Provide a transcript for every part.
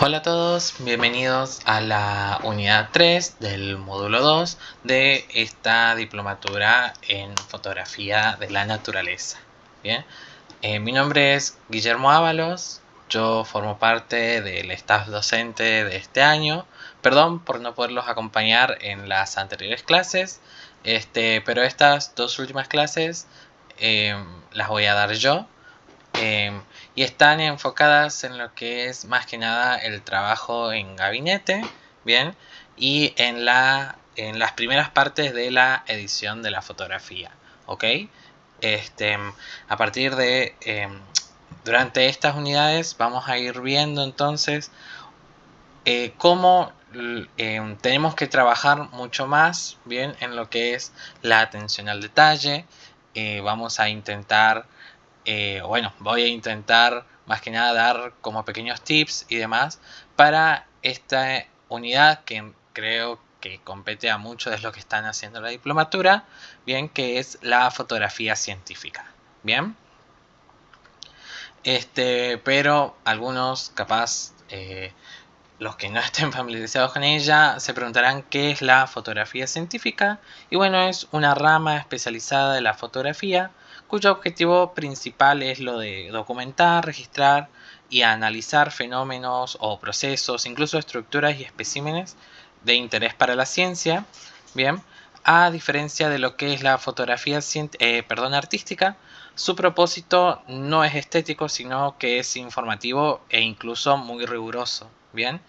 Hola a todos, bienvenidos a la unidad 3 del módulo 2 de esta diplomatura en fotografía de la naturaleza. Bien, mi nombre es Guillermo Ábalos, yo formo parte del staff docente de este año. Perdón por no poderlos acompañar en las anteriores clases, pero estas dos últimas clases las voy a dar yo. Y están enfocadas en lo que es más que nada el trabajo en gabinete, bien, y en las primeras partes de la edición de la fotografía, ¿ok? A partir de durante estas unidades vamos a ir viendo entonces cómo tenemos que trabajar mucho más, bien, en lo que es la atención al detalle. Vamos a intentar voy a intentar más que nada dar como pequeños tips y demás para esta unidad que creo que compete a muchos de los que están haciendo la diplomatura, bien, que es la fotografía científica, bien. Pero algunos capaz los que no estén familiarizados con ella se preguntarán qué es la fotografía científica. Y bueno, es una rama especializada de la fotografía cuyo objetivo principal es lo de documentar, registrar y analizar fenómenos o procesos, incluso estructuras y especímenes de interés para la ciencia. Bien, a diferencia de lo que es la fotografía artística, su propósito no es estético, sino que es informativo e incluso muy riguroso, bien,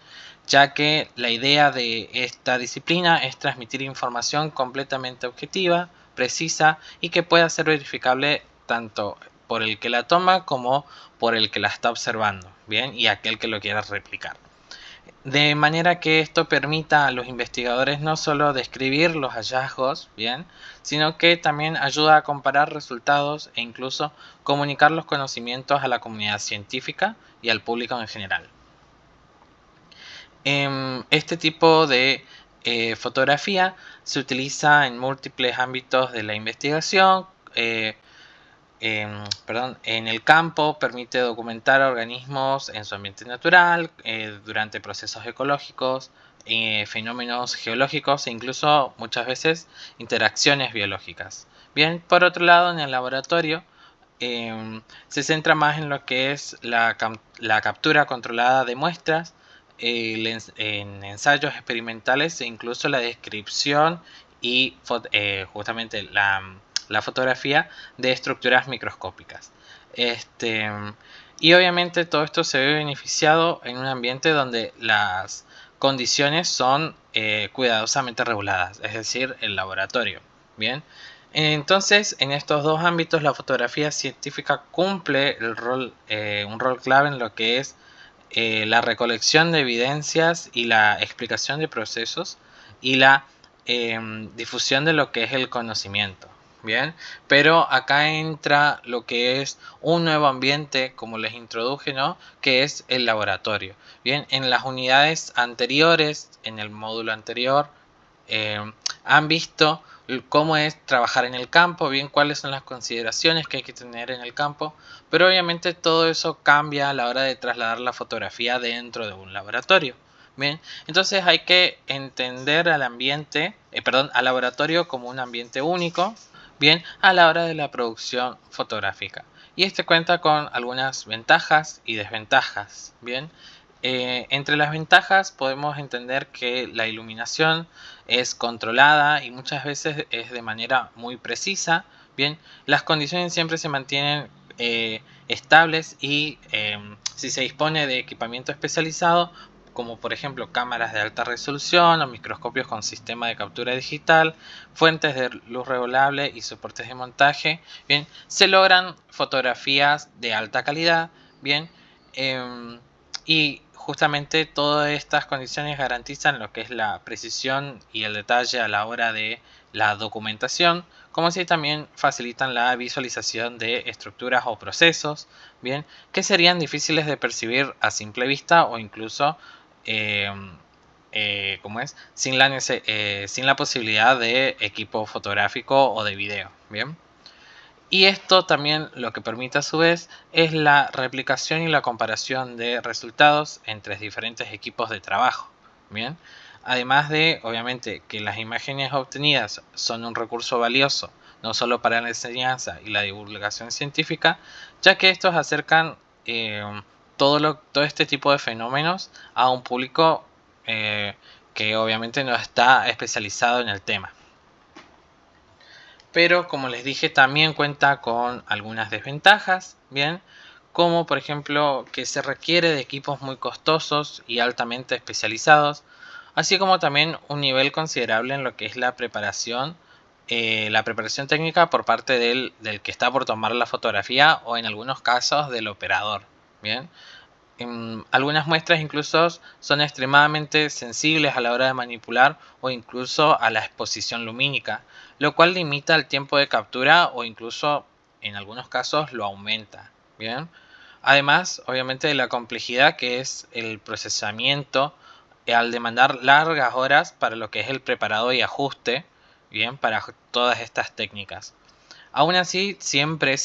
ya que la idea de esta disciplina es transmitir información completamente objetiva, precisa y que pueda ser verificable tanto por el que la toma como por el que la está observando, bien, y aquel que lo quiera replicar. De manera que esto permita a los investigadores no solo describir los hallazgos, bien, sino que también ayuda a comparar resultados e incluso comunicar los conocimientos a la comunidad científica y al público en general. Este tipo de fotografía se utiliza en múltiples ámbitos de la investigación. En el campo permite documentar organismos en su ambiente natural, durante procesos ecológicos, fenómenos geológicos e incluso muchas veces interacciones biológicas. Bien, por otro lado, en el laboratorio se centra más en lo que es la captura controlada de muestras, en ensayos experimentales e incluso la descripción y justamente la fotografía de estructuras microscópicas. Y obviamente todo esto se ve beneficiado en un ambiente donde las condiciones son cuidadosamente reguladas, es decir, el laboratorio. Bien, entonces en estos dos ámbitos la fotografía científica cumple un rol clave en lo que es la recolección de evidencias y la explicación de procesos y la difusión de lo que es el conocimiento. Bien, pero acá entra lo que es un nuevo ambiente, como les introduje, ¿no? Que es el laboratorio. Bien, en las unidades anteriores, en el módulo anterior, han visto cómo es trabajar en el campo, bien, cuáles son las consideraciones que hay que tener en el campo, pero obviamente todo eso cambia a la hora de trasladar la fotografía dentro de un laboratorio. Bien, entonces hay que entender al al laboratorio como un ambiente único, bien, a la hora de la producción fotográfica. Y este cuenta con algunas ventajas y desventajas, bien. Entre las ventajas podemos entender que la iluminación es controlada y muchas veces es de manera muy precisa. Bien, las condiciones siempre se mantienen estables y si se dispone de equipamiento especializado, como por ejemplo cámaras de alta resolución o microscopios con sistema de captura digital, fuentes de luz regulable y soportes de montaje, bien, se logran fotografías de alta calidad, bien, y justamente todas estas condiciones garantizan lo que es la precisión y el detalle a la hora de la documentación, como así también facilitan la visualización de estructuras o procesos, bien, que serían difíciles de percibir a simple vista o incluso sin la posibilidad de equipo fotográfico o de video, bien. Y esto también lo que permite a su vez es la replicación y la comparación de resultados entre diferentes equipos de trabajo. Bien, además de, obviamente, que las imágenes obtenidas son un recurso valioso, no solo para la enseñanza y la divulgación científica, ya que estos acercan todo este tipo de fenómenos a un público que obviamente no está especializado en el tema. Pero como les dije, también cuenta con algunas desventajas, bien, como por ejemplo que se requiere de equipos muy costosos y altamente especializados, así como también un nivel considerable en lo que es la preparación técnica por parte del que está por tomar la fotografía o en algunos casos del operador, bien. Algunas muestras incluso son extremadamente sensibles a la hora de manipular o incluso a la exposición lumínica, lo cual limita el tiempo de captura o incluso en algunos casos lo aumenta. Bien, además obviamente de la complejidad que es el procesamiento al demandar largas horas para lo que es el preparado y ajuste, bien, para todas estas técnicas. Aún así, siempre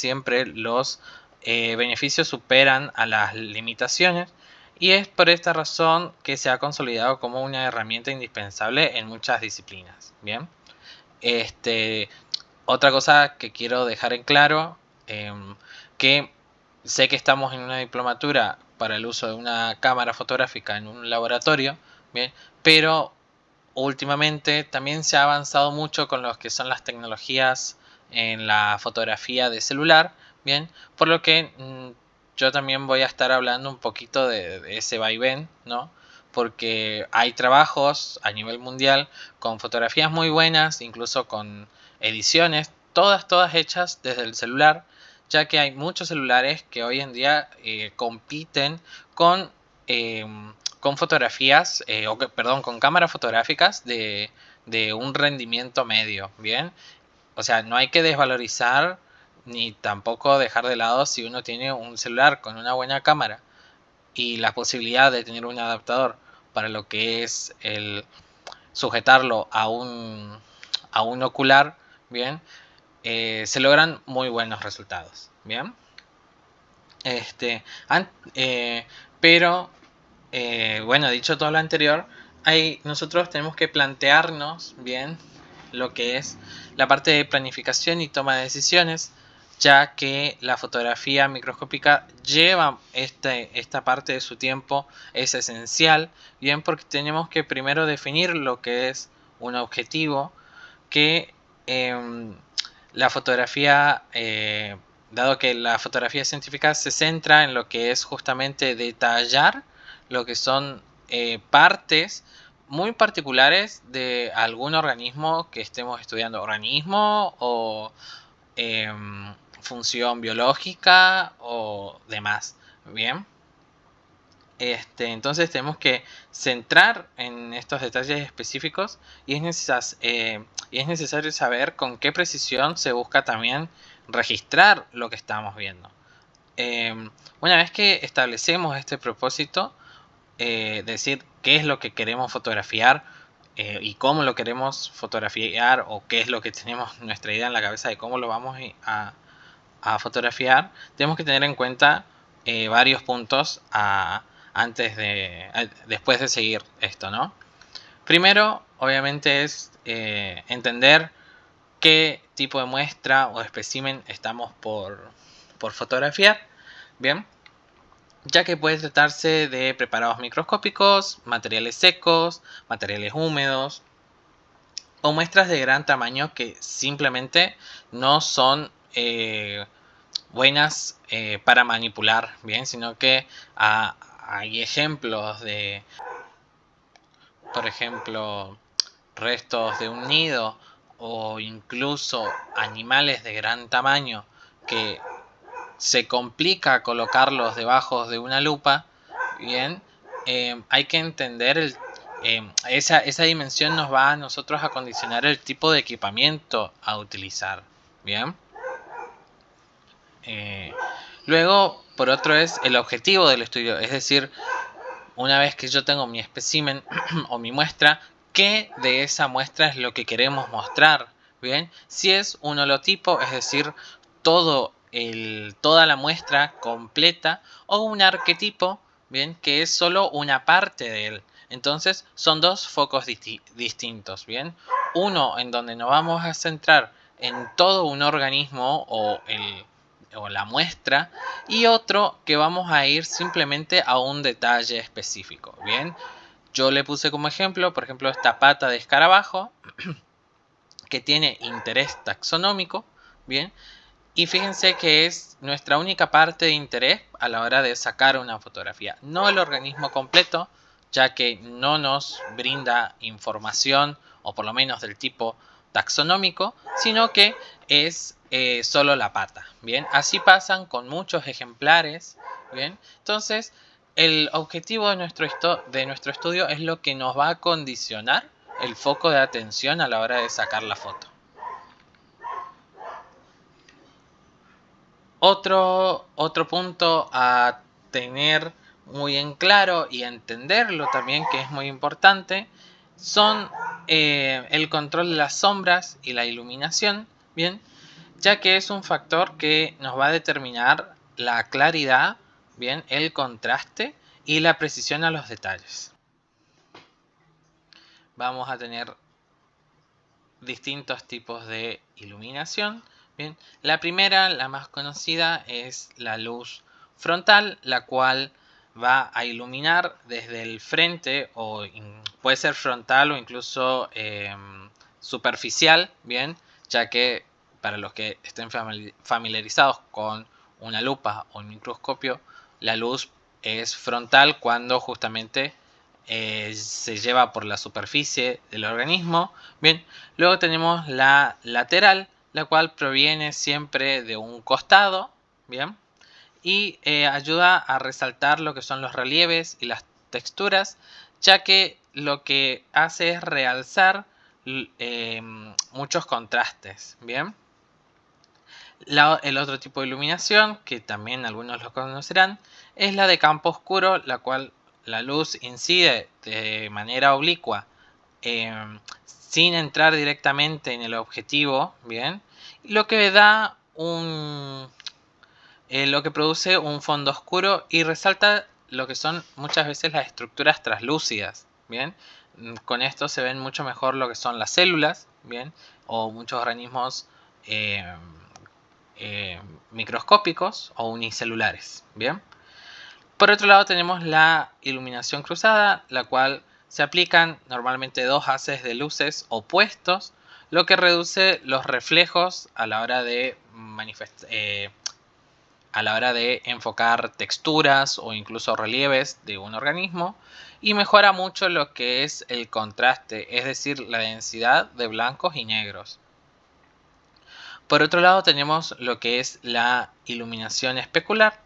los beneficios superan a las limitaciones y es por esta razón que se ha consolidado como una herramienta indispensable en muchas disciplinas. Bien, otra cosa que quiero dejar en claro, que sé que estamos en una diplomatura para el uso de una cámara fotográfica en un laboratorio, bien, pero últimamente también se ha avanzado mucho con lo que son las tecnologías en la fotografía de celular, bien, por lo que yo también voy a estar hablando un poquito de ese vaivén, ¿no? Porque hay trabajos a nivel mundial con fotografías muy buenas, incluso con ediciones, todas hechas desde el celular, ya que hay muchos celulares que hoy en día compiten con eh, con fotografías, perdón, con cámaras fotográficas de un rendimiento medio, ¿bien? O sea, no hay que desvalorizar ni tampoco dejar de lado si uno tiene un celular con una buena cámara y la posibilidad de tener un adaptador para lo que es el sujetarlo a un ocular, ¿bien? Se logran muy buenos resultados, ¿bien? Este, an- eh, pero bueno, dicho todo lo anterior, nosotros tenemos que plantearnos bien lo que es la parte de planificación y toma de decisiones, ya que la fotografía microscópica lleva esta parte de su tiempo, es esencial, bien, porque tenemos que primero definir lo que es un objetivo, que eh, la fotografía, dado que la fotografía científica se centra en lo que es justamente detallar lo que son partes muy particulares de algún organismo que estemos estudiando, organismo o eh, función biológica o demás. Bien. Entonces tenemos que centrar en estos detalles específicos y es necesario saber con qué precisión se busca también registrar lo que estamos viendo. Una vez que establecemos este propósito, decir qué es lo que queremos fotografiar y cómo lo queremos fotografiar o qué es lo que tenemos nuestra idea en la cabeza de cómo lo vamos a fotografiar, tenemos que tener en cuenta varios puntos después de seguir esto, ¿no? Primero, obviamente, es entender qué tipo de muestra o espécimen estamos por fotografiar, bien, ya que puede tratarse de preparados microscópicos, materiales secos, materiales húmedos o muestras de gran tamaño que simplemente no son buenas para manipular, bien, sino que hay ejemplos de, por ejemplo, restos de un nido o incluso animales de gran tamaño que se complica colocarlos debajo de una lupa, bien, hay que entender esa dimensión nos va a nosotros a condicionar el tipo de equipamiento a utilizar, bien. Eh, Luego, por otro es el objetivo del estudio, es decir, una vez que yo tengo mi espécimen o mi muestra, ¿qué de esa muestra es lo que queremos mostrar? Bien, si es un holotipo, es decir, toda la muestra completa, o un arquetipo, bien, que es solo una parte de él. Entonces son dos focos distintos, bien. Uno en donde nos vamos a centrar en todo un organismo o la muestra, y otro que vamos a ir simplemente a un detalle específico, bien. Yo le puse como ejemplo, por ejemplo, esta pata de escarabajo que tiene interés taxonómico, bien. Y fíjense que es nuestra única parte de interés a la hora de sacar una fotografía, no el organismo completo, ya que no nos brinda información, o por lo menos del tipo taxonómico, sino que es solo la pata. Bien, así pasan con muchos ejemplares. Bien, entonces el objetivo de nuestro estudio es lo que nos va a condicionar el foco de atención a la hora de sacar la foto. Otro punto a tener muy en claro y entenderlo también, que es muy importante, son el control de las sombras y la iluminación, bien, ya que es un factor que nos va a determinar la claridad, bien, el contraste y la precisión a los detalles. Vamos a tener distintos tipos de iluminación. Bien, la primera, la más conocida, es la luz frontal, la cual va a iluminar desde el frente, o puede ser frontal o incluso superficial, bien, ya que para los que estén familiarizados con una lupa o un microscopio, la luz es frontal cuando justamente se lleva por la superficie del organismo. Bien, luego tenemos la lateral, la cual proviene siempre de un costado, bien, y ayuda a resaltar lo que son los relieves y las texturas, ya que lo que hace es realzar muchos contrastes, bien. El otro tipo de iluminación, que también algunos lo conocerán, es la de campo oscuro, la cual la luz incide de manera oblicua sin entrar directamente en el objetivo, bien, lo que da lo que produce un fondo oscuro y resalta lo que son muchas veces las estructuras translúcidas, bien. Con esto se ven mucho mejor lo que son las células, bien, o muchos organismos microscópicos o unicelulares, bien. Por otro lado tenemos la iluminación cruzada, la cual se aplican normalmente dos haces de luces opuestos, lo que reduce los reflejos a la hora de enfocar texturas o incluso relieves de un organismo, y mejora mucho lo que es el contraste, es decir, la densidad de blancos y negros. Por otro lado tenemos lo que es la iluminación especular,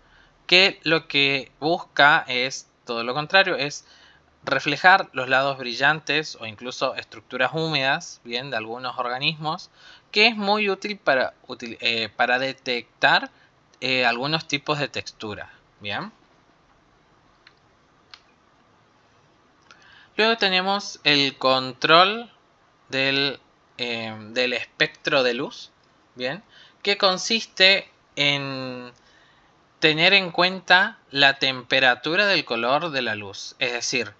que lo que busca es todo lo contrario, es reflejar los lados brillantes o incluso estructuras húmedas, bien, de algunos organismos, que es muy útil para detectar algunos tipos de textura, bien. Luego tenemos el control del espectro de luz, bien, que consiste en tener en cuenta la temperatura del color de la luz, es decir,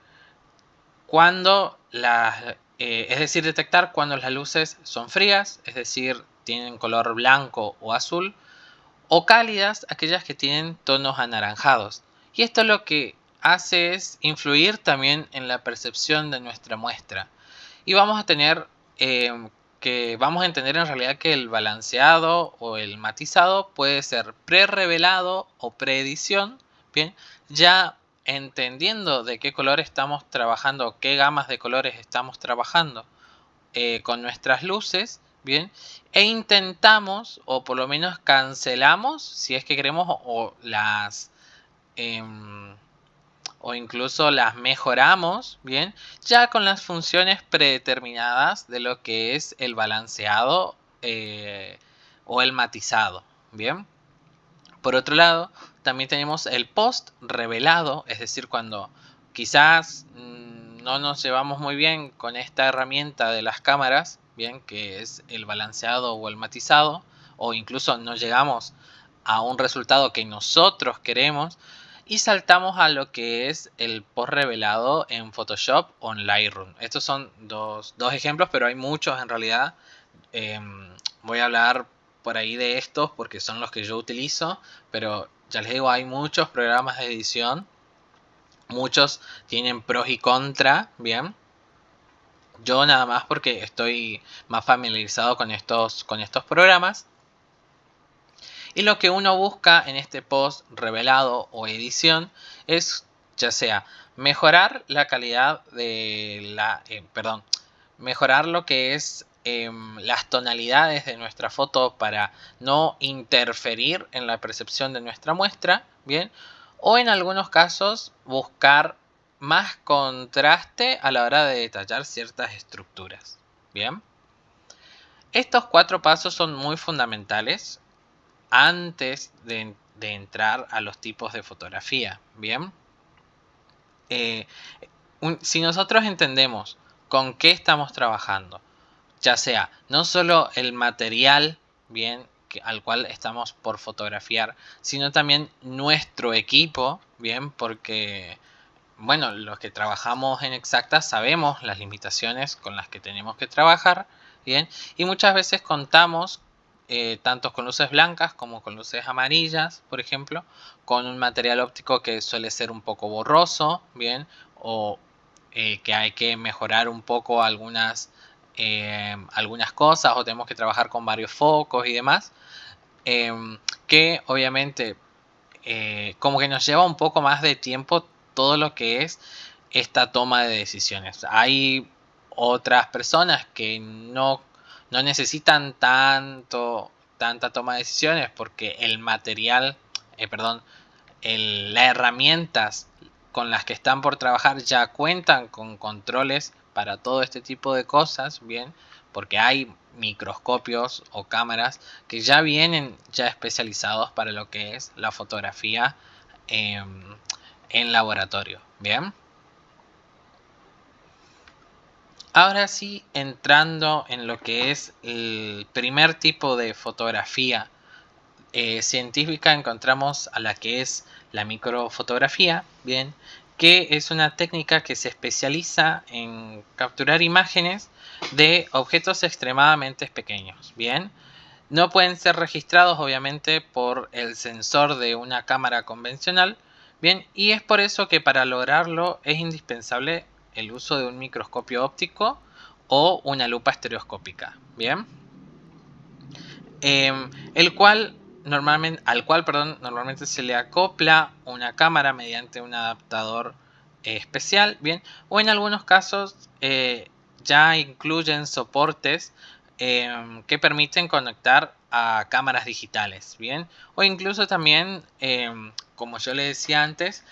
detectar cuando las luces son frías, es decir, tienen color blanco o azul, o cálidas, aquellas que tienen tonos anaranjados. Y esto lo que hace es influir también en la percepción de nuestra muestra. Y vamos a tener vamos a entender en realidad que el balanceado o el matizado puede ser pre-revelado o preedición, bien, ya entendiendo de qué color estamos trabajando, qué gamas de colores estamos trabajando con nuestras luces, bien, e intentamos, o por lo menos cancelamos, si es que queremos, o incluso las mejoramos, bien, ya con las funciones predeterminadas de lo que es el balanceado o el matizado, bien. Por otro lado, también tenemos el post revelado, es decir, cuando quizás no nos llevamos muy bien con esta herramienta de las cámaras, bien, que es el balanceado o el matizado, o incluso no llegamos a un resultado que nosotros queremos y saltamos a lo que es el post revelado en Photoshop o en Lightroom. Estos son dos ejemplos, pero hay muchos en realidad. Voy a hablar por ahí de estos porque son los que yo utilizo, pero ya les digo, hay muchos programas de edición, muchos tienen pros y contra, bien. Yo nada más porque estoy más familiarizado con estos programas. Y lo que uno busca en este post revelado o edición es ya sea mejorar la calidad de mejorar lo que es las tonalidades de nuestra foto para no interferir en la percepción de nuestra muestra, bien, o en algunos casos buscar más contraste a la hora de detallar ciertas estructuras, bien. Estos 4 pasos son muy fundamentales antes de entrar a los tipos de fotografía, bien. Si nosotros entendemos con qué estamos trabajando, ya sea no solo el material, bien, al cual estamos por fotografiar, sino también nuestro equipo, bien, porque bueno, los que trabajamos en exactas sabemos las limitaciones con las que tenemos que trabajar, bien, y muchas veces contamos tanto con luces blancas como con luces amarillas, por ejemplo, con un material óptico que suele ser un poco borroso, bien, o que hay que mejorar un poco algunas cosas, o tenemos que trabajar con varios focos y demás, que obviamente como que nos lleva un poco más de tiempo todo lo que es esta toma de decisiones. Hay otras personas que no necesitan tanta toma de decisiones porque el material, las herramientas con las que están por trabajar ya cuentan con controles para todo este tipo de cosas, bien, porque hay microscopios o cámaras que ya vienen ya especializados para lo que es la fotografía en laboratorio, bien. Ahora sí, entrando en lo que es el primer tipo de fotografía científica, encontramos a la que es la microfotografía, bien, que es una técnica que se especializa en capturar imágenes de objetos extremadamente pequeños, bien. No pueden ser registrados obviamente por el sensor de una cámara convencional, bien, y es por eso que para lograrlo es indispensable el uso de un microscopio óptico o una lupa estereoscópica, bien. El cual normalmente se le acopla una cámara mediante un adaptador especial, bien, o en algunos casos ya incluyen soportes que permiten conectar a cámaras digitales, bien, o incluso también, como yo le decía antes,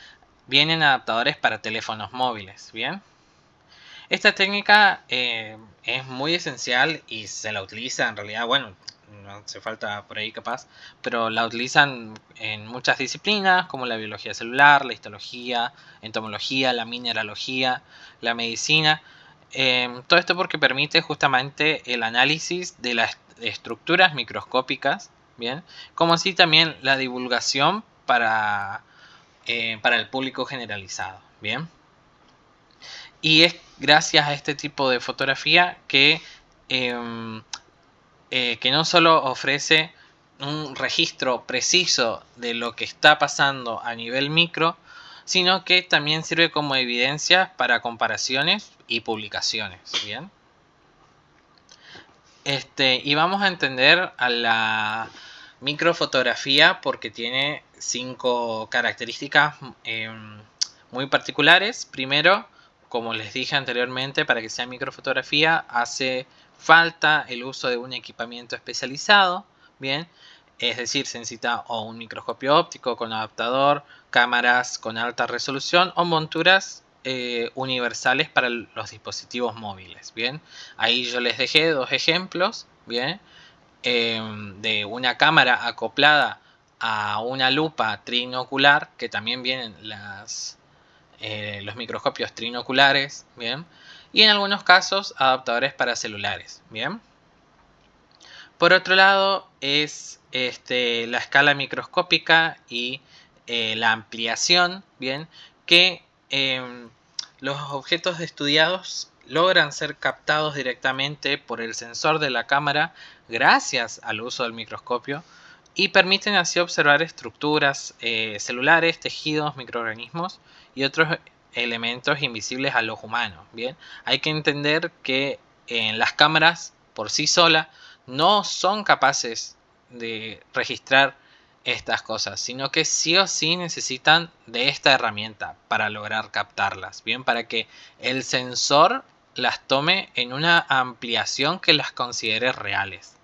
vienen adaptadores para teléfonos móviles, bien. Esta técnica es muy esencial y se la utiliza en realidad, bueno, no hace falta por ahí capaz, pero la utilizan en muchas disciplinas como la biología celular, la histología, entomología, la mineralogía, la medicina. Todo esto porque permite justamente el análisis de las estructuras microscópicas, bien, como así también la divulgación para el público generalizado, bien. Y es gracias a este tipo de fotografía que no solo ofrece un registro preciso de lo que está pasando a nivel micro, sino que también sirve como evidencia para comparaciones y publicaciones, ¿bien? Y vamos a entender a la microfotografía porque tiene 5 características muy particulares. Primero, como les dije anteriormente, para que sea microfotografía hace falta el uso de un equipamiento especializado, bien, es decir, se necesita o un microscopio óptico con adaptador, cámaras con alta resolución o monturas universales para los dispositivos móviles, bien. Ahí yo les dejé 2 ejemplos, bien, de una cámara acoplada a una lupa trinocular, que también vienen los microscopios trinoculares, bien, y en algunos casos adaptadores para celulares, bien. Por otro lado es la escala microscópica y la ampliación, bien, que los objetos estudiados logran ser captados directamente por el sensor de la cámara gracias al uso del microscopio y permiten así observar estructuras celulares, tejidos, microorganismos y otros elementos invisibles al ojo humano. Bien, hay que entender que las cámaras por sí solas no son capaces de registrar estas cosas, sino que sí o sí necesitan de esta herramienta para lograr captarlas, bien, para que el sensor las tome en una ampliación que las considere reales.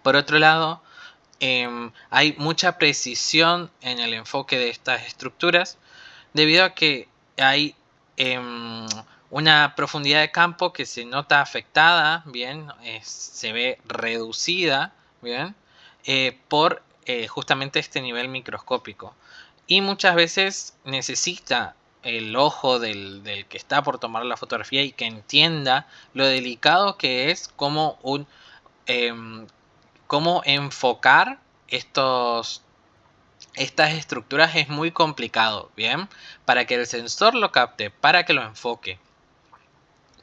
Por otro lado, hay mucha precisión en el enfoque de estas estructuras debido a que hay una profundidad de campo que se nota afectada, bien, se ve reducida, bien, por justamente este nivel microscópico. Y muchas veces necesita el ojo del que está por tomar la fotografía y que entienda lo delicado que es como cómo enfocar estas estructuras es muy complicado, ¿bien? Para que el sensor lo capte, para que lo enfoque,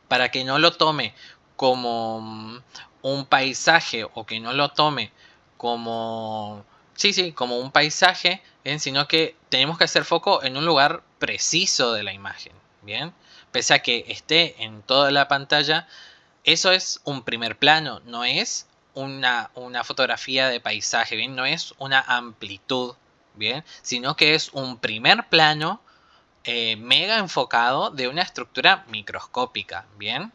para que no lo tome como un paisaje o que no lo tome como, sí, como un paisaje, ¿bien? Sino que tenemos que hacer foco en un lugar preciso de la imagen, ¿bien? Pese a que esté en toda la pantalla, eso es un primer plano, no es una fotografía de paisaje, ¿bien? No es una amplitud, ¿bien? Sino que es un primer plano mega enfocado de una estructura microscópica, ¿bien?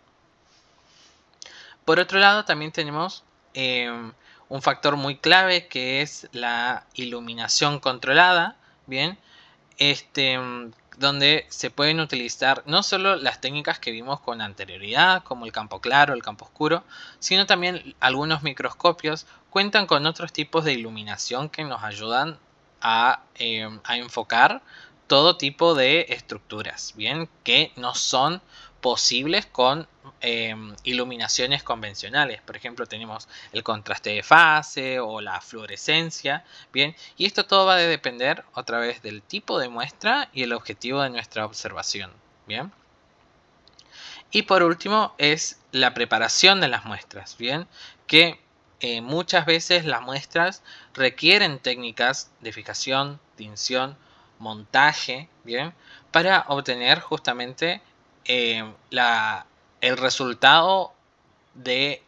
Por otro lado, también tenemos un factor muy clave que es la iluminación controlada, ¿bien? Donde se pueden utilizar no solo las técnicas que vimos con anterioridad, como el campo claro, el campo oscuro, sino también algunos microscopios cuentan con otros tipos de iluminación que nos ayudan a enfocar todo tipo de estructuras, bien, que no son posibles con iluminaciones convencionales. Por ejemplo, tenemos el contraste de fase o la fluorescencia, bien, y esto todo va a depender otra vez del tipo de muestra y el objetivo de nuestra observación, bien. Y por último es la preparación de las muestras, bien, que muchas veces las muestras requieren técnicas de fijación, tinción, montaje, bien, para obtener justamente el resultado de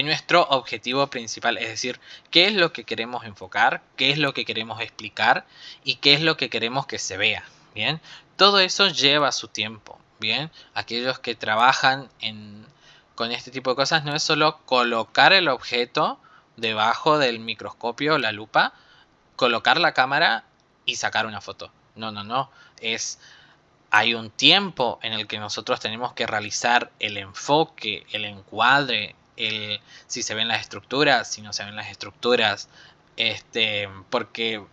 nuestro objetivo principal, es decir, qué es lo que queremos enfocar, qué es lo que queremos explicar y qué es lo que queremos que se vea, bien. Todo eso lleva su tiempo, bien. Aquellos que trabajan con este tipo de cosas no es solo colocar el objeto debajo del microscopio o la lupa, colocar la cámara y sacar una foto. No, no, no. Hay un tiempo en el que nosotros tenemos que realizar el enfoque, el encuadre, si se ven las estructuras, si no se ven las estructuras, porque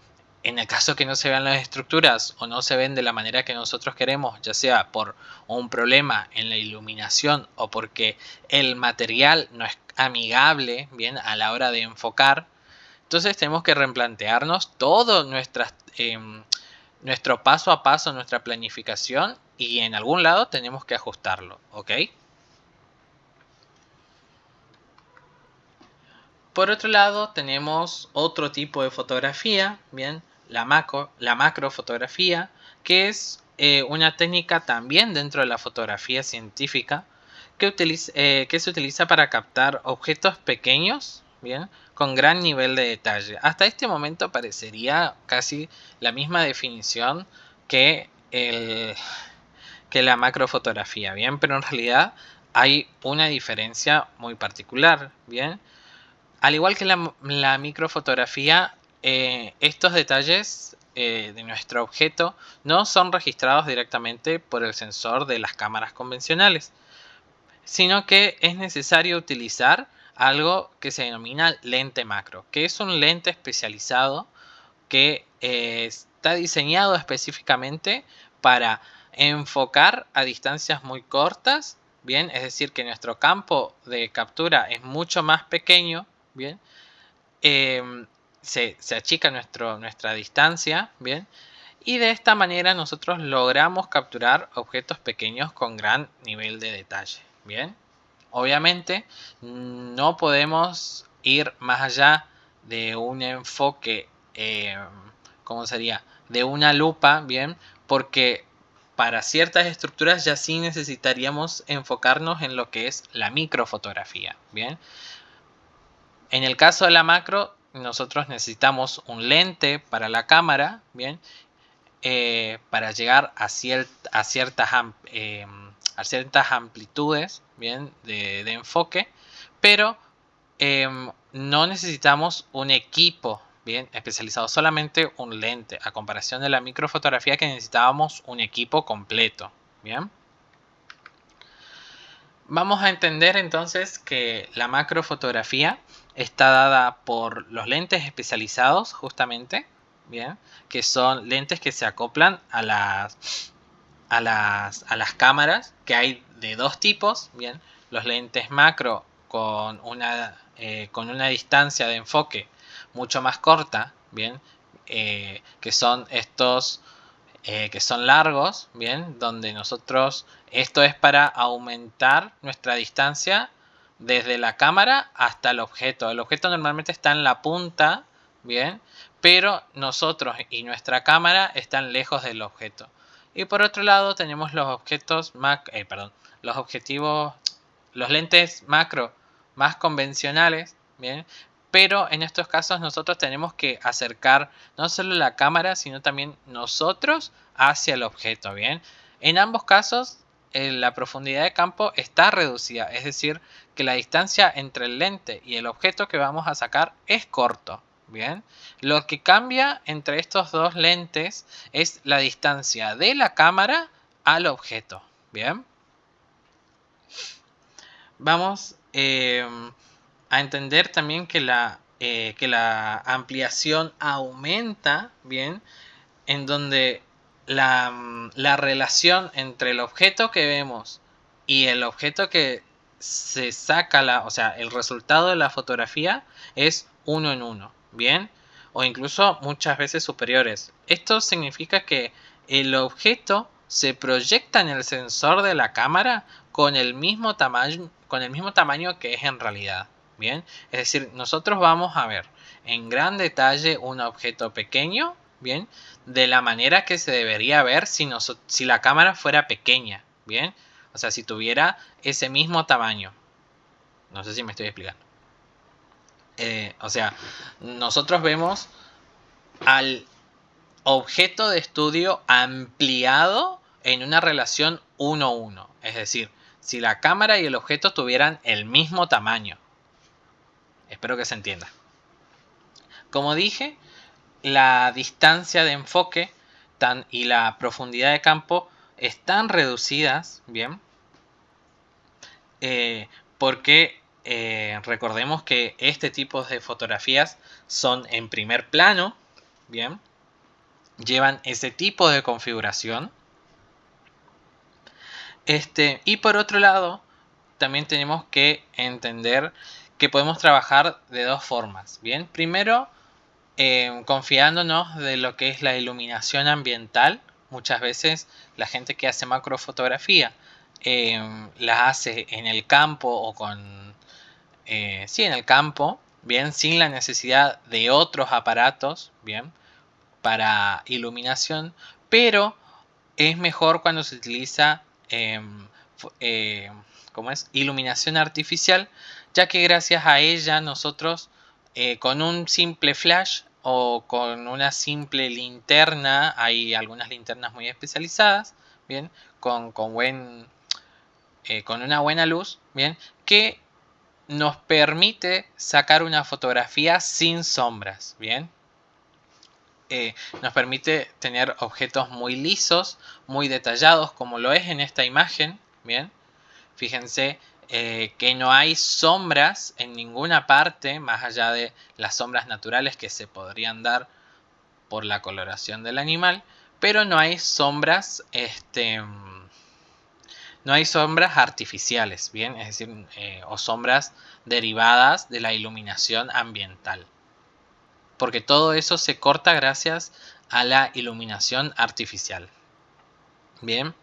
en el caso que no se vean las estructuras o no se ven de la manera que nosotros queremos, ya sea por un problema en la iluminación o porque el material no es amigable, bien, a la hora de enfocar, entonces tenemos que replantearnos todo nuestro paso a paso, nuestra planificación y en algún lado tenemos que ajustarlo, ¿ok? Por otro lado tenemos otro tipo de fotografía, bien, la macrofotografía, que es una técnica también dentro de la fotografía científica que se utiliza para captar objetos pequeños, bien, con gran nivel de detalle. Hasta este momento parecería casi la misma definición que que la macrofotografía, bien, pero en realidad hay una diferencia muy particular, bien. Al igual que la microfotografía, estos detalles de nuestro objeto no son registrados directamente por el sensor de las cámaras convencionales, sino que es necesario utilizar algo que se denomina lente macro, que es un lente especializado que está diseñado específicamente para enfocar a distancias muy cortas bien, es decir, que nuestro campo de captura es mucho más pequeño, bien, se achica nuestra distancia, bien, y de esta manera nosotros logramos capturar objetos pequeños con gran nivel de detalle, bien. Obviamente no podemos ir más allá de un enfoque, ¿cómo sería? De una lupa, bien, porque para ciertas estructuras ya sí necesitaríamos enfocarnos en lo que es la microfotografía, bien. En el caso de la macro, nosotros necesitamos un lente para la cámara, bien, para llegar a ciertas amplitudes, bien, de enfoque, pero no necesitamos un equipo bien especializado, solamente un lente, a comparación de la microfotografía que necesitábamos un equipo completo, bien. Vamos a entender entonces que la macrofotografía está dada por los lentes especializados, justamente, bien, que son lentes que se acoplan a las cámaras, que hay de dos tipos, bien, los lentes macro con una distancia de enfoque mucho más corta, bien, que son estos que son largos, bien, donde nosotros, esto es para aumentar nuestra distancia desde la cámara hasta el objeto. El objeto normalmente está en la punta, bien, pero nosotros y nuestra cámara están lejos del objeto. Y por otro lado tenemos los objetos los objetivos, los lentes macro más convencionales, bien, pero en estos casos nosotros tenemos que acercar no solo la cámara, sino también nosotros hacia el objeto, bien. En ambos casos la profundidad de campo está reducida, es decir, que la distancia entre el lente y el objeto que vamos a sacar es corto, bien. Lo que cambia entre estos dos lentes es la distancia de la cámara al objeto, bien. Vamos a entender también que la ampliación aumenta, bien, en donde la relación entre el objeto que vemos y el objeto que se saca, o sea, el resultado de la fotografía es uno en uno, bien, o incluso muchas veces superiores. Esto significa que el objeto se proyecta en el sensor de la cámara con el mismo tamaño que es en realidad, bien. Es decir, nosotros vamos a ver en gran detalle un objeto pequeño, bien, de la manera que se debería ver si la cámara fuera pequeña, bien, o sea, si tuviera ese mismo tamaño. No sé si me estoy explicando. O sea, nosotros vemos al objeto de estudio ampliado en una relación 1:1. Es decir, si la cámara y el objeto tuvieran el mismo tamaño. Espero que se entienda. Como dije, la distancia de enfoque y la profundidad de campo están reducidas, bien, porque recordemos que este tipo de fotografías son en primer plano, bien, llevan ese tipo de configuración. Y por otro lado, también tenemos que entender que podemos trabajar de dos formas, bien. Primero, confiándonos de lo que es la iluminación ambiental. Muchas veces la gente que hace macrofotografía la hace en el campo o sí, en el campo, bien, sin la necesidad de otros aparatos, bien, para iluminación, pero es mejor cuando se utiliza ¿cómo es? Iluminación artificial, ya que gracias a ella nosotros con un simple flash o con una simple linterna, hay algunas linternas muy especializadas, bien, con una buena luz, bien, que nos permite sacar una fotografía sin sombras, bien. Nos permite tener objetos muy lisos, muy detallados, como lo es en esta imagen, bien. Fíjense que no hay sombras en ninguna parte, más allá de las sombras naturales que se podrían dar por la coloración del animal, pero no hay sombras No hay sombras artificiales, ¿bien? Es decir, o sombras derivadas de la iluminación ambiental. Porque todo eso se corta gracias a la iluminación artificial. Bien.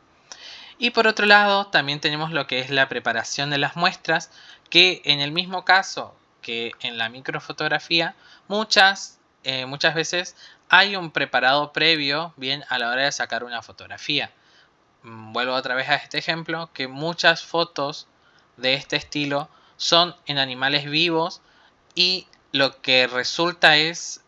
Y por otro lado, también tenemos lo que es la preparación de las muestras, que en el mismo caso que en la microfotografía, muchas veces hay un preparado previo, bien, a la hora de sacar una fotografía. Vuelvo otra vez a este ejemplo, que muchas fotos de este estilo son en animales vivos y lo que resulta es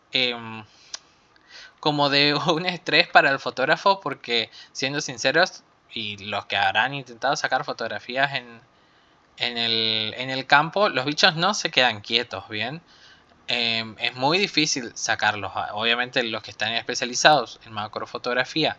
como de un estrés para el fotógrafo porque, siendo sinceros, y los que habrán intentado sacar fotografías en el campo, los bichos no se quedan quietos, ¿bien? Es muy difícil sacarlos. Obviamente los que están especializados en macrofotografía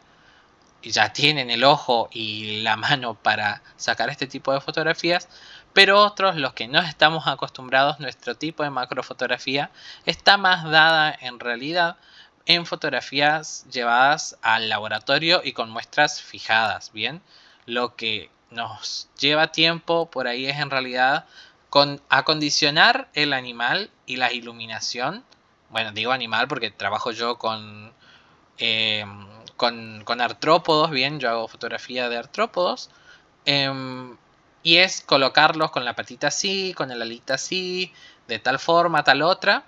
ya tienen el ojo y la mano para sacar este tipo de fotografías, pero otros, los que no estamos acostumbrados, nuestro tipo de macrofotografía está más dada en realidad en fotografías llevadas al laboratorio y con muestras fijadas, ¿bien? Lo que nos lleva tiempo por ahí es en realidad con acondicionar el animal y la iluminación. Bueno, digo animal porque trabajo yo eh, con artrópodos, bien, yo hago fotografía de artrópodos, y es colocarlos con la patita así, con el alita así, de tal forma, tal otra,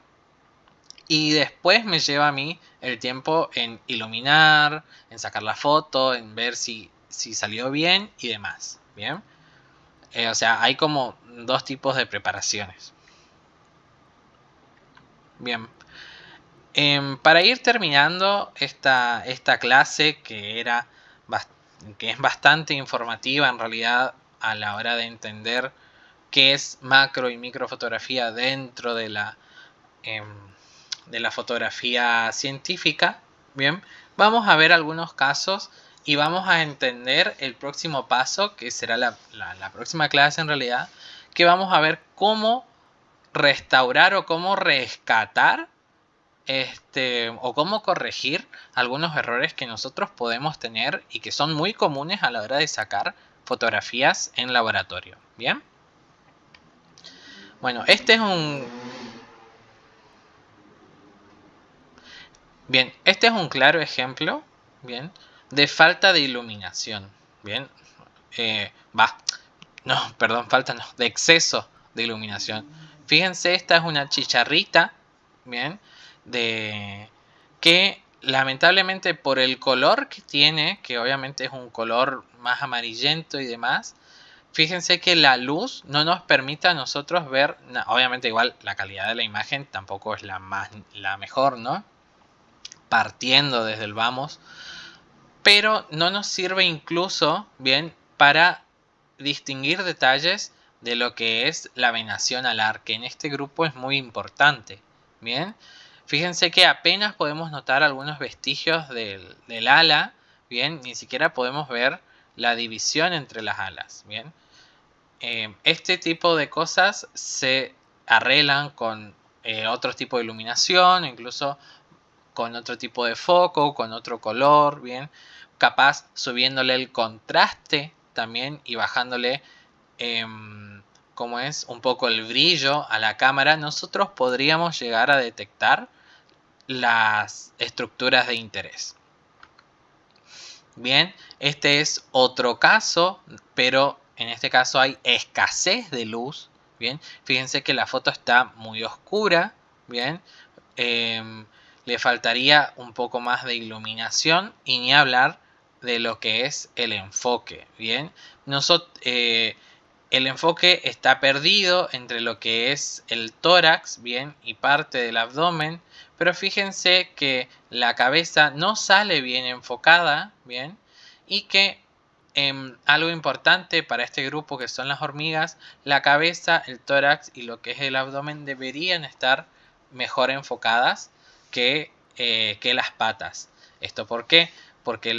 y después me lleva a mí el tiempo en iluminar, en sacar la foto, en ver si salió bien y demás, bien. O sea, hay como dos tipos de preparaciones. Bien. Para ir terminando esta clase que es bastante informativa en realidad a la hora de entender qué es macro y microfotografía dentro de la fotografía científica, bien, vamos a ver algunos casos y vamos a entender el próximo paso, que será la próxima clase en realidad, que vamos a ver cómo restaurar o cómo rescatar o cómo corregir algunos errores que nosotros podemos tener y que son muy comunes a la hora de sacar fotografías en laboratorio. Bien. Bueno, este es un claro ejemplo, bien, de falta de iluminación. Bien. Eh, va, no, perdón, falta no, de exceso de iluminación. Fíjense, esta es una chicharrita, bien, de que lamentablemente por el color que tiene, que obviamente es un color más amarillento y demás, fíjense que la luz no nos permite a nosotros ver, obviamente igual la calidad de la imagen tampoco es la mejor, ¿no? Partiendo desde el vamos, pero no nos sirve incluso, bien, para distinguir detalles de lo que es la venación alar, que en este grupo es muy importante. Bien, fíjense que apenas podemos notar algunos vestigios del ala, bien, ni siquiera podemos ver la división entre las alas. Bien, este tipo de cosas se arreglan con otro tipo de iluminación, incluso con otro tipo de foco, con otro color, bien, capaz subiéndole el contraste también y bajándole como es un poco el brillo a la cámara, nosotros podríamos llegar a detectar las estructuras de interés. Bien, este es otro caso, pero en este caso hay escasez de luz. Bien, fíjense que la foto está muy oscura. Bien, le faltaría un poco más de iluminación y ni hablar de lo que es el enfoque. Bien, el enfoque está perdido entre lo que es el tórax, bien, y parte del abdomen, pero fíjense que la cabeza no sale bien enfocada, bien, y que algo importante para este grupo que son las hormigas, la cabeza, el tórax y lo que es el abdomen deberían estar mejor enfocadas que las patas. ¿Esto por qué? Porque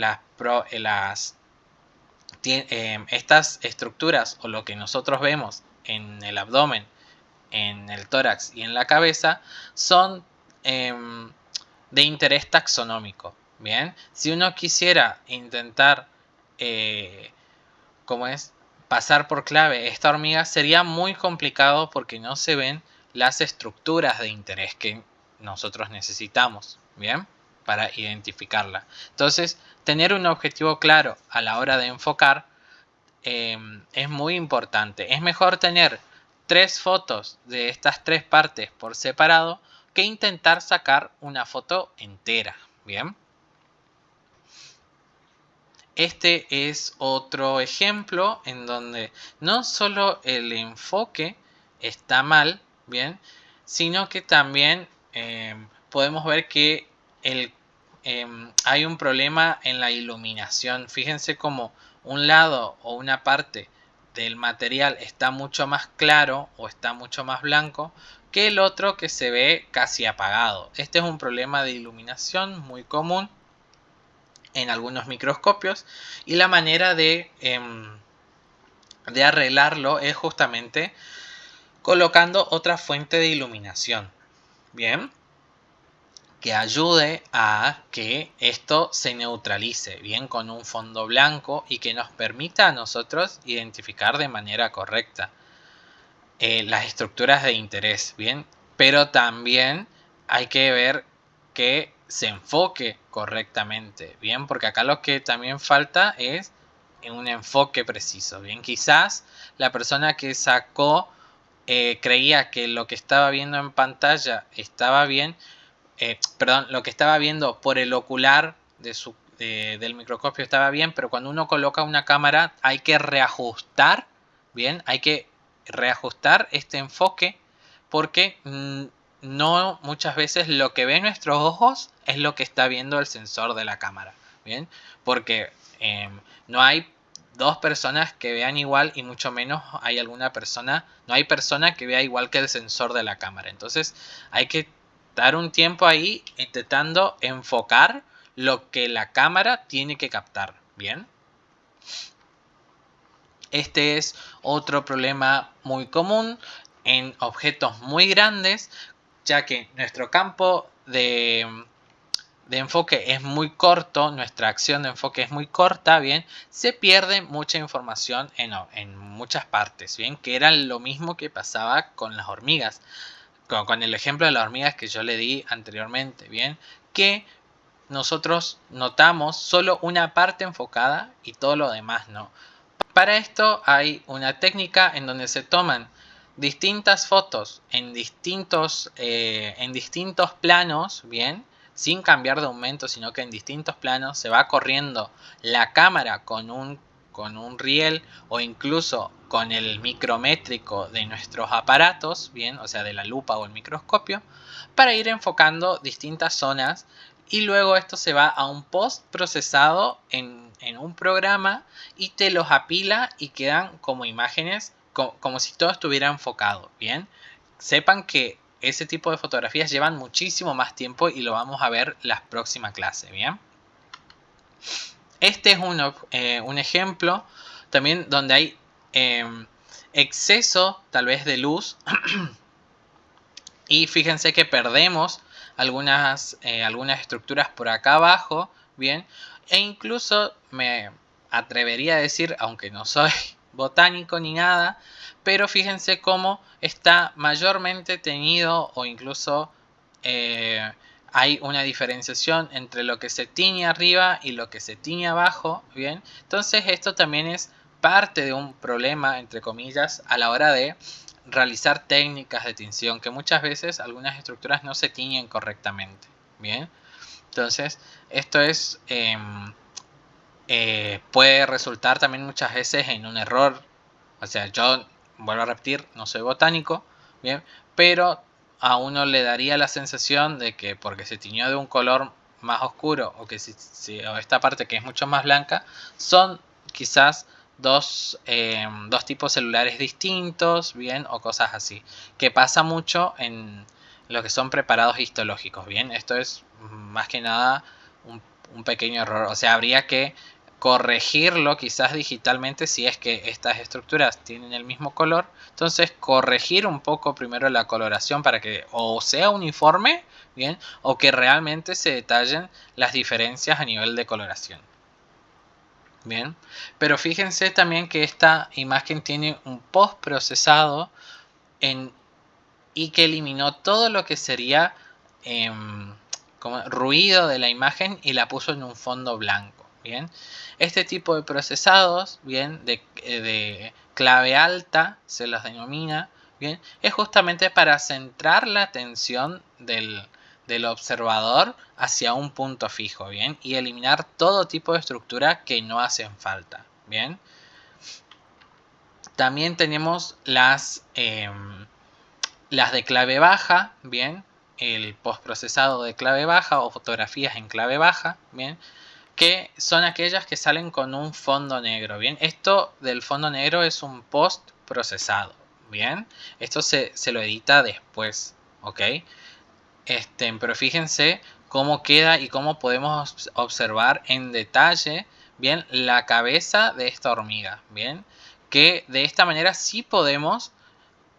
estas estructuras o lo que nosotros vemos en el abdomen, en el tórax y en la cabeza son de interés taxonómico. Bien, si uno quisiera intentar, ¿cómo es? pasar por clave esta hormiga sería muy complicado porque no se ven las estructuras de interés que nosotros necesitamos, ¿bien? Para identificarla. Entonces, tener un objetivo claro a la hora de enfocar es muy importante. Es mejor tener 3 fotos de estas 3 partes por separado que intentar sacar una foto entera, ¿bien? Este es otro ejemplo en donde no solo el enfoque está mal, ¿bien? Sino que también podemos ver que hay un problema en la iluminación. Fíjense cómo un lado o una parte del material está mucho más claro o está mucho más blanco que el otro que se ve casi apagado. Este es un problema de iluminación muy común en algunos microscopios y la manera de arreglarlo es justamente colocando otra fuente de iluminación, bien, que ayude a que esto se neutralice, bien, con un fondo blanco y que nos permita a nosotros identificar de manera correcta las estructuras de interés, bien, pero también hay que ver que se enfoque correctamente, bien, porque acá lo que también falta es un enfoque preciso, bien, quizás la persona que sacó creía que lo que estaba viendo en pantalla estaba bien, perdón, lo que estaba viendo por el ocular del microscopio estaba bien, pero cuando uno coloca una cámara hay que reajustar, bien, hay que reajustar este enfoque porque no muchas veces lo que ven nuestros ojos es lo que está viendo el sensor de la cámara, bien, porque no hay 2 personas que vean igual y mucho menos hay alguna persona, no hay persona que vea igual que el sensor de la cámara. Entonces hay que dar un tiempo ahí intentando enfocar lo que la cámara tiene que captar, ¿bien? Este es otro problema muy común en objetos muy grandes, ya que nuestro campo de enfoque es muy corto, nuestra acción de enfoque es muy corta, bien, se pierde mucha información en muchas partes, bien, que era lo mismo que pasaba con las hormigas, con el ejemplo de las hormigas que yo le di anteriormente, bien, que nosotros notamos solo una parte enfocada y todo lo demás no. Para esto hay una técnica en donde se toman distintas fotos en distintos planos, bien, sin cambiar de aumento, sino que en distintos planos se va corriendo la cámara con un riel o incluso con el micrométrico de nuestros aparatos, bien, o sea, de la lupa o el microscopio, para ir enfocando distintas zonas y luego esto se va a un post procesado en un programa y te los apila y quedan como imágenes como si todo estuviera enfocado, ¿bien? Sepan que ese tipo de fotografías llevan muchísimo más tiempo y lo vamos a ver la próxima clase, ¿bien? Este es un ejemplo también donde hay exceso tal vez de luz y fíjense que perdemos algunas estructuras por acá abajo, bien, e incluso me atrevería a decir, aunque no soy botánico ni nada, pero fíjense cómo está mayormente teñido o incluso hay una diferenciación entre lo que se tiñe arriba y lo que se tiñe abajo, bien, entonces esto también es parte de un problema, entre comillas, a la hora de realizar técnicas de tinción, que muchas veces algunas estructuras no se tiñen correctamente, bien, entonces esto es puede resultar también muchas veces en un error, o sea, yo vuelvo a repetir, no soy botánico, bien, pero a uno le daría la sensación de que porque se tiñó de un color más oscuro o que o esta parte que es mucho más blanca, son quizás dos tipos celulares distintos, bien, o cosas así, que pasa mucho en lo que son preparados histológicos, bien, esto es más que nada un pequeño error, o sea, habría que corregirlo quizás digitalmente si es que estas estructuras tienen el mismo color, entonces corregir un poco primero la coloración para que o sea uniforme, bien, o que realmente se detallen las diferencias a nivel de coloración. Bien, pero fíjense también que esta imagen tiene un postprocesado y que eliminó todo lo que sería como ruido de la imagen y la puso en un fondo blanco. Bien, este tipo de procesados, bien, de clave alta se los denomina, bien, es justamente para centrar la atención del observador hacia un punto fijo, bien, y eliminar todo tipo de estructura que no hacen falta, bien. También tenemos las de clave baja, bien, el postprocesado de clave baja o fotografías en clave baja, bien, que son aquellas que salen con un fondo negro, bien. Esto del fondo negro es un postprocesado, bien. Esto se lo edita después, ok. Pero fíjense cómo queda y cómo podemos observar en detalle, bien, la cabeza de esta hormiga, bien, que de esta manera sí podemos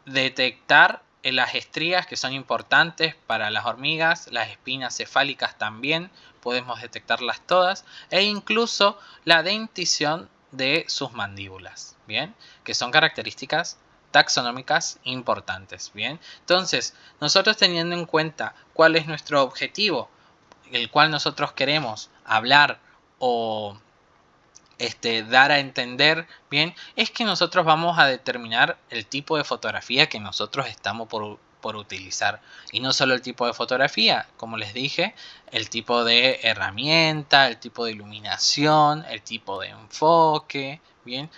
detectar las estrías que son importantes para las hormigas, las espinas cefálicas también podemos detectarlas todas, e incluso la dentición de sus mandíbulas, bien, que son características taxonómicas importantes, bien. Entonces, nosotros teniendo en cuenta cuál es nuestro objetivo, el cual nosotros queremos hablar o dar a entender bien, es que nosotros vamos a determinar el tipo de fotografía que nosotros estamos por utilizar. Y no solo el tipo de fotografía, como les dije, el tipo de herramienta, el tipo de iluminación, el tipo de enfoque, bien,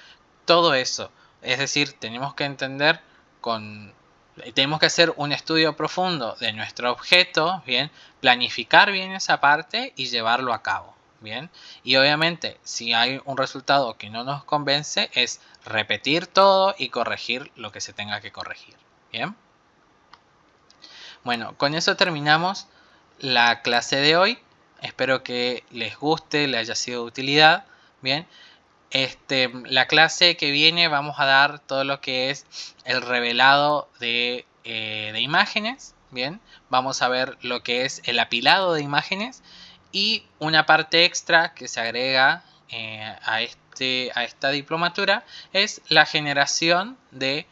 todo eso. Es decir, tenemos que entender tenemos que hacer un estudio profundo de nuestro objeto, bien, planificar bien esa parte y llevarlo a cabo. Bien, y obviamente si hay un resultado que no nos convence es repetir todo y corregir lo que se tenga que corregir. Bien, bueno, con eso terminamos la clase de hoy. Espero que les guste, les haya sido de utilidad. Bien, la clase que viene vamos a dar todo lo que es el revelado de imágenes. Bien, vamos a ver lo que es el apilado de imágenes y una parte extra que se agrega a esta diplomatura es la generación de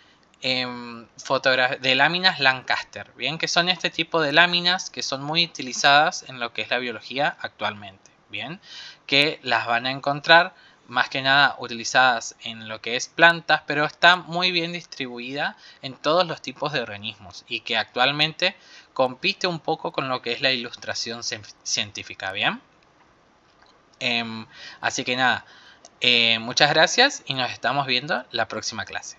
láminas Lancaster, bien, que son este tipo de láminas que son muy utilizadas en lo que es la biología actualmente, bien, que las van a encontrar más que nada utilizadas en lo que es plantas, pero está muy bien distribuida en todos los tipos de organismos y que actualmente compite un poco con lo que es la ilustración científica, ¿bien? Así que nada, muchas gracias y nos estamos viendo la próxima clase.